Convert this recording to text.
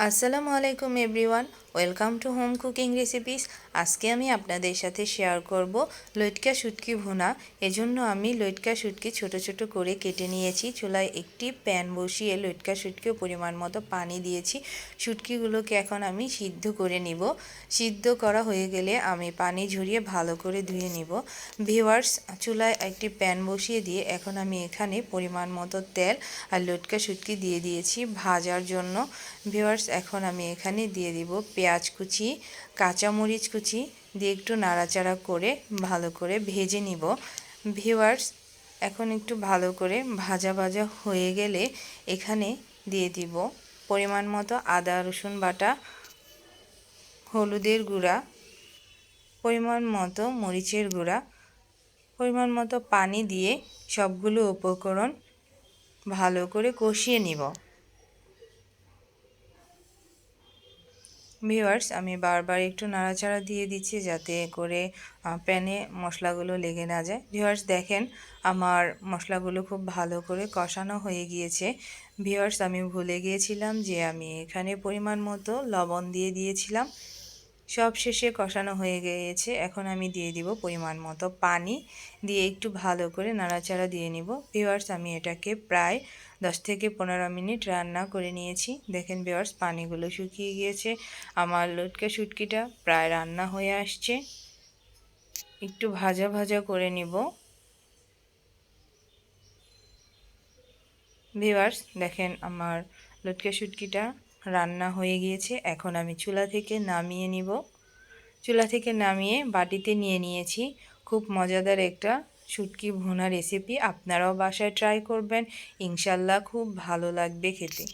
আসসালামু আলাইকুম everyone, welcome to home cooking recipes. আজকে আমি আপনাদের সাথে শেয়ার করব লইট্কা শুটকি ভুনা। এজন্য আমি লইট্কা শুটকি ছোট ছোট করে কেটে নিয়েছি। চুলায় একটি প্যান বসিয়ে লইট্কা শুটকিও পরিমাণ মতো পানি দিয়েছি। শুটকিগুলোকে এখন আমি সিদ্ধ করে নিব। সিদ্ধ করা হয়ে গেলে আমি পানি ঝরিয়ে ভালো করে ধুয়ে নিব। ভিউয়ার্স, চুলায় একটি প্যান বসিয়ে দিয়ে এখন আমি এখানে পরিমাণ মতো তেল আর লইট্কা শুটকি দিয়ে দিয়েছি ভাজার জন্য। ভিউয়ার্স, এখন আমি এখানে দিয়ে দিব পেঁয়াজ কুচি, কাঁচামরিচ কুচি দিয়ে একটু নাড়াচাড়া করে ভালো করে ভেজে নিব। ভিউয়ার্স, এখন একটু ভালো করে ভাজা ভাজা হয়ে গেলে এখানে দিয়ে দিব পরিমাণ মতো আদা রসুন বাটা, হলুদের গুঁড়া, পরিমাণ মতো মরিচের গুঁড়া, পরিমাণ মতো পানি দিয়ে সবগুলো উপকরণ ভালো করে কষিয়ে নিব। ভিউয়ার্স, আমি বারবার একটু নাড়াচাড়া দিয়ে দিচ্ছি যাতে করে প্যানে মশলাগুলো লেগে না যায়। ভিউয়ার্স দেখেন, আমার মশলাগুলো খুব ভালো করে কষানো হয়ে গিয়েছে। ভিউয়ার্স, আমি ভুলে গিয়েছিলাম যে আমি এখানে পরিমাণ মতো লবণ দিয়ে দিয়েছিলাম। সব শেষে কষানো হয়ে গিয়েছে। এখন আমি দিয়ে দিব পরিমাণ মতো পানি, দিয়ে একটু ভালো করে নাড়াচাড়া দিয়ে নিব। ভিউয়ার্স, আমি এটাকে প্রায় 10 থেকে 15 মিনিট রান্না করে নিয়েছি। দেখেন ভিউয়ার্স, পানিগুলো শুকিয়ে গিয়েছে। আমার লটকা শুটকিটা প্রায় রান্না হয়ে আসছে। একটু ভাজা ভাজা করে নিব। ভিউয়ার্স দেখেন, আমার লটকা শুটকিটা রান্না হয়ে গিয়েছে। এখন আমি চুলা থেকে নামিয়ে নিব। চুলা থেকে নামিয়ে বাটিতে নিয়ে নিয়েছি। খুব মজাদার একটা শুটকি ভুনা রেসিপি। আপনারাও বাসায় ট্রাই করবেন, ইনশাল্লাহ খুব ভালো লাগবে খেতে।